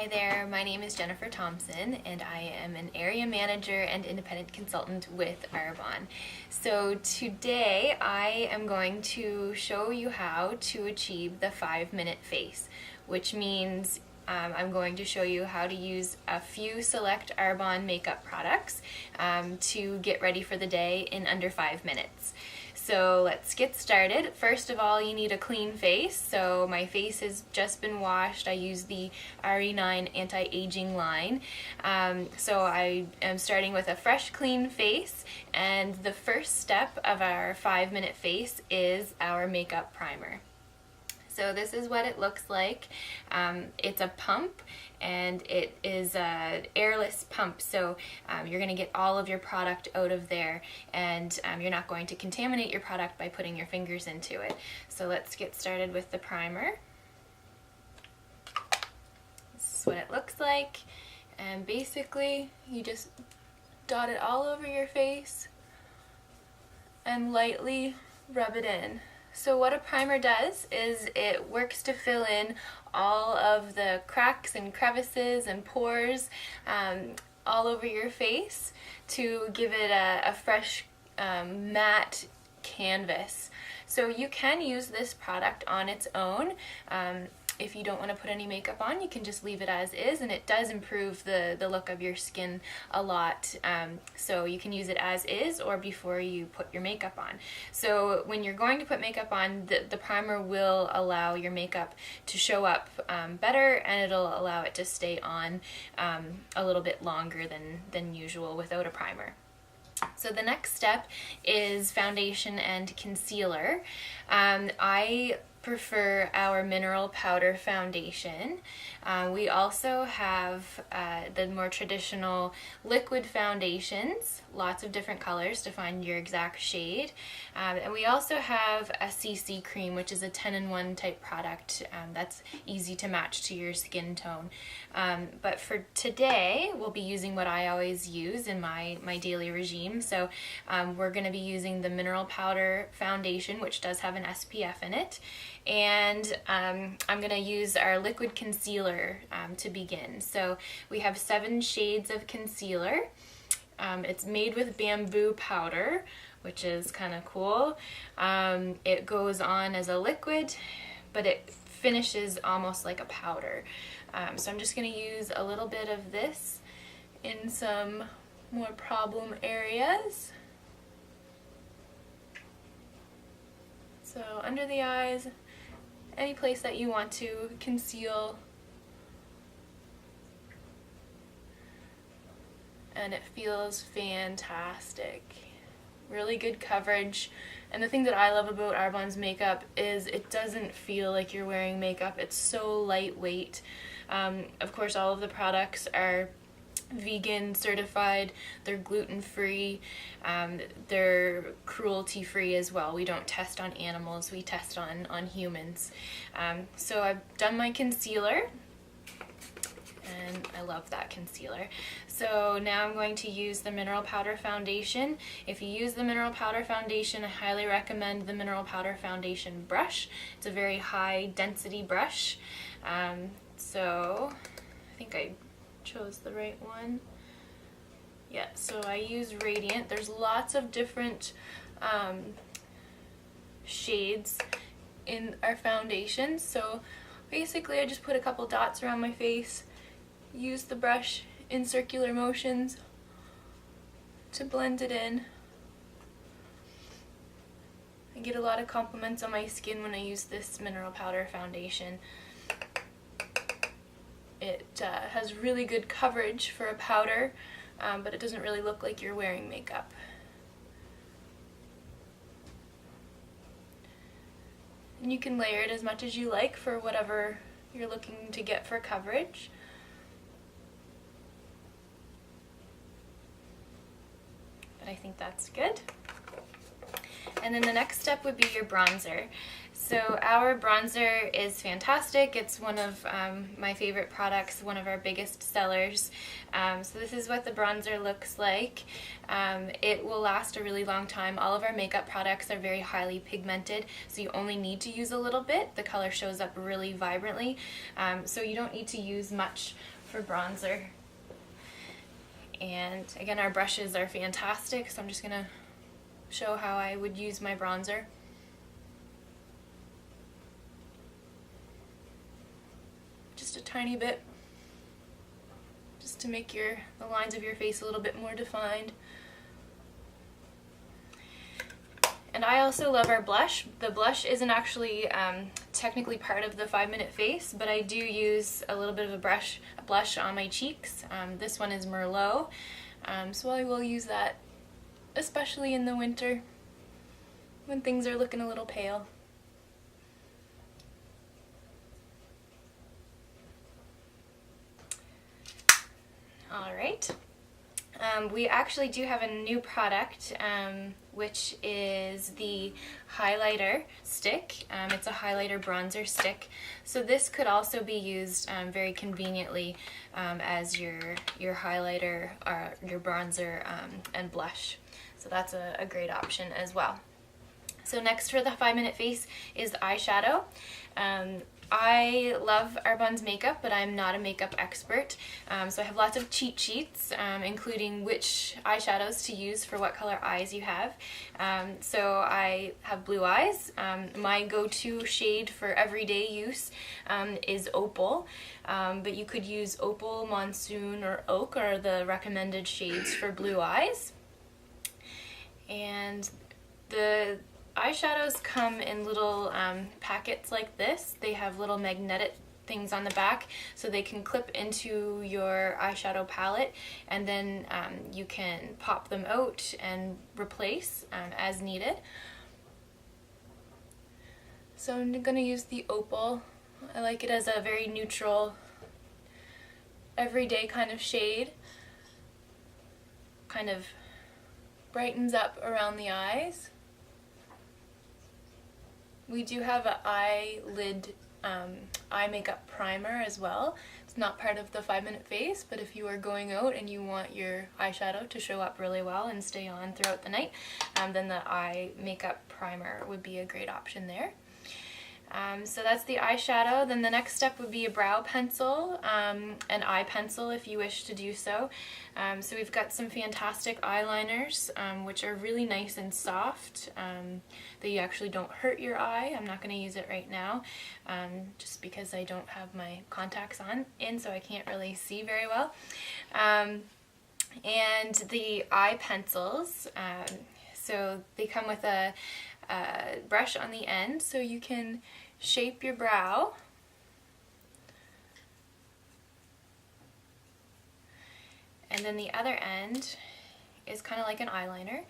Hi there, my name is Jennifer Thompson and I am an area manager and independent consultant with Arbonne. So today I am going to show you how to achieve the 5-minute face, which means I'm going to show you how to use a few select Arbonne makeup products to get ready for the day in under 5 minutes. So let's get started. First of all, you need a clean face. So my face has just been washed. I use the RE9 anti-aging line. So I am starting with a fresh, clean face. And the first step of our 5-minute face is our makeup primer. So this is what it looks like. It's a pump and it is an airless pump, so you're going to get all of your product out of there, and you're not going to contaminate your product by putting your fingers into it. So let's get started with the primer. This is what it looks like, and basically you just dot it all over your face and lightly rub it in. So what a primer does is it works to fill in all of the cracks and crevices and pores all over your face to give it a fresh matte canvas. So you can use this product on its own. If you don't want to put any makeup on, you can just leave it as is, and it does improve the look of your skin a lot. So you can use it as is or before you put your makeup on. So when you're going to put makeup on, the primer will allow your makeup to show up better, and it'll allow it to stay on a little bit longer than usual without a primer. So the next step is foundation and concealer. I prefer our mineral powder foundation. We also have the more traditional liquid foundations, lots of different colors to find your exact shade. And we also have a CC cream, which is a 10-in-1 type product that's easy to match to your skin tone. But for today, we'll be using what I always use in my daily regime. So we're going to be using the mineral powder foundation, which does have an SPF in it. And I'm going to use our liquid concealer to begin. So we have 7 shades of concealer. It's made with bamboo powder, which is kind of cool. It goes on as a liquid, but it finishes almost like a powder. So I'm just going to use a little bit of this in some more problem areas. So under the eyes, any place that you want to conceal. And it feels fantastic. Really good coverage. And the thing that I love about Arbonne's makeup is it doesn't feel like you're wearing makeup. It's so lightweight. Of course, all of the products are vegan certified, they're gluten-free, they're cruelty-free as well. We don't test on animals, we test on humans. So I've done my concealer, and I love that concealer. So now I'm going to use the mineral powder foundation. If you use the mineral powder foundation, I highly recommend the mineral powder foundation brush. It's a very high density brush. So I think I chose the right one. Yeah, so I use Radiant. There's lots of different shades in our foundation. So basically I just put a couple dots around my face, use the brush in circular motions to blend it in. I get a lot of compliments on my skin when I use this mineral powder foundation. It has really good coverage for a powder, but it doesn't really look like you're wearing makeup. And you can layer it as much as you like for whatever you're looking to get for coverage. But I think that's good. And then the next step would be your bronzer. So our bronzer is fantastic. It's one of my favorite products, one of our biggest sellers. So this is what the bronzer looks like. It will last a really long time. All of our makeup products are very highly pigmented, so you only need to use a little bit. The color shows up really vibrantly, so you don't need to use much for bronzer. And again, our brushes are fantastic, so I'm just gonna show how I would use my bronzer. Just a tiny bit, just to make the lines of your face a little bit more defined. And I also love our blush. The blush isn't actually technically part of the 5-minute face, but I do use a little bit of a blush on my cheeks. This one is Merlot, so I will use that, especially in the winter when things are looking a little pale. Alright, we actually do have a new product, which is the highlighter stick. It's a highlighter bronzer stick. So this could also be used very conveniently as your highlighter or your bronzer and blush. So that's a great option as well. So next for the 5-minute face is eyeshadow. I love Arbonne's makeup, but I'm not a makeup expert, so I have lots of cheat sheets, including which eyeshadows to use for what color eyes you have. So I have blue eyes. My go-to shade for everyday use is Opal, but you could use Opal, Monsoon, or Oak are the recommended shades for blue eyes. And the eyeshadows come in little packets like this. They have little magnetic things on the back so they can clip into your eyeshadow palette, and then you can pop them out and replace as needed. So I'm going to use the Opal. I like it as a very neutral, everyday kind of shade. Kind of brightens up around the eyes. We do have an eyelid eye makeup primer as well. It's not part of the 5-minute face, but if you are going out and you want your eyeshadow to show up really well and stay on throughout the night, then the eye makeup primer would be a great option there. So that's the eyeshadow. Then the next step would be a brow pencil, an eye pencil if you wish to do so. So we've got some fantastic eyeliners, which are really nice and soft. They actually don't hurt your eye. I'm not going to use it right now, just because I don't have my contacts in, so I can't really see very well. And the eye pencils, so they come with a brush on the end, so you can shape your brow. And then the other end is kind of like an eyeliner,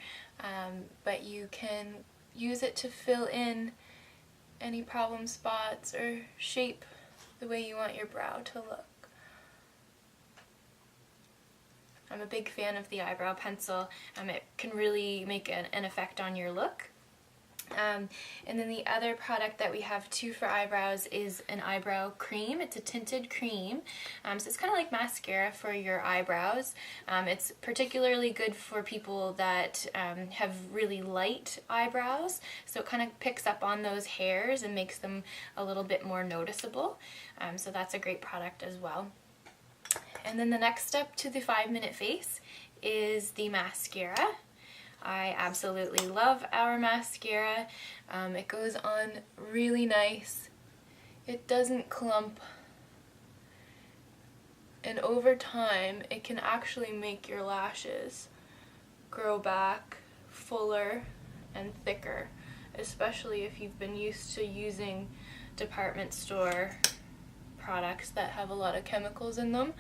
but you can use it to fill in any problem spots or shape the way you want your brow to look. I'm a big fan of the eyebrow pencil. It can really make an effect on your look. And then the other product that we have too for eyebrows is an eyebrow cream. It's a tinted cream, so it's kind of like mascara for your eyebrows. It's particularly good for people that have really light eyebrows, so it kind of picks up on those hairs and makes them a little bit more noticeable. So that's a great product as well. And then the next step to the 5-minute face is the mascara. I absolutely love our mascara. It goes on really nice. It doesn't clump. And over time, it can actually make your lashes grow back fuller and thicker, especially if you've been used to using department store products that have a lot of chemicals in them,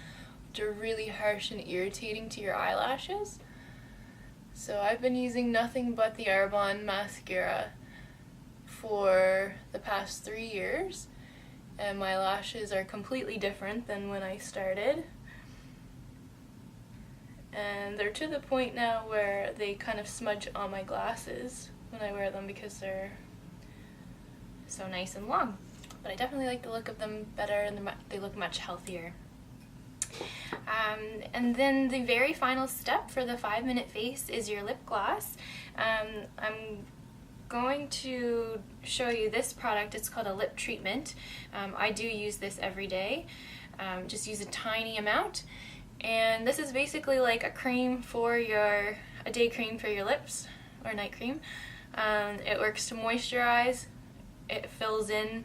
which are really harsh and irritating to your eyelashes. So I've been using nothing but the Arbonne mascara for the past 3 years, and my lashes are completely different than when I started. And they're to the point now where they kind of smudge on my glasses when I wear them because they're so nice and long. But I definitely like the look of them better, and they look much healthier. And then the very final step for the 5-minute face is your lip gloss. I'm going to show you this product. It's called a lip treatment. I do use this every day. Just use a tiny amount. And this is basically like a cream for a day cream for your lips, or night cream. It works to moisturize, it fills in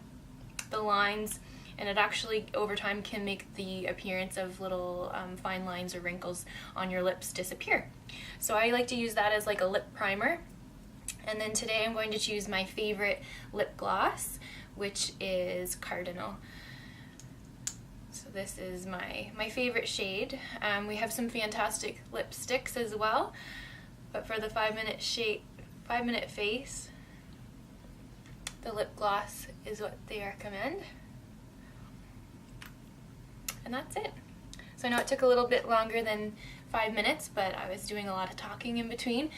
the lines, and it actually over time can make the appearance of little fine lines or wrinkles on your lips disappear. So I like to use that as like a lip primer. And then today I'm going to choose my favorite lip gloss, which is Cardinal. So this is my favorite shade. We have some fantastic lipsticks as well, but for the 5-minute face, the lip gloss is what they recommend. And that's it. So I know it took a little bit longer than 5 minutes, but I was doing a lot of talking in between.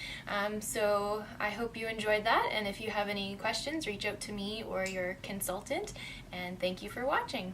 So I hope you enjoyed that, and if you have any questions, reach out to me or your consultant, and thank you for watching.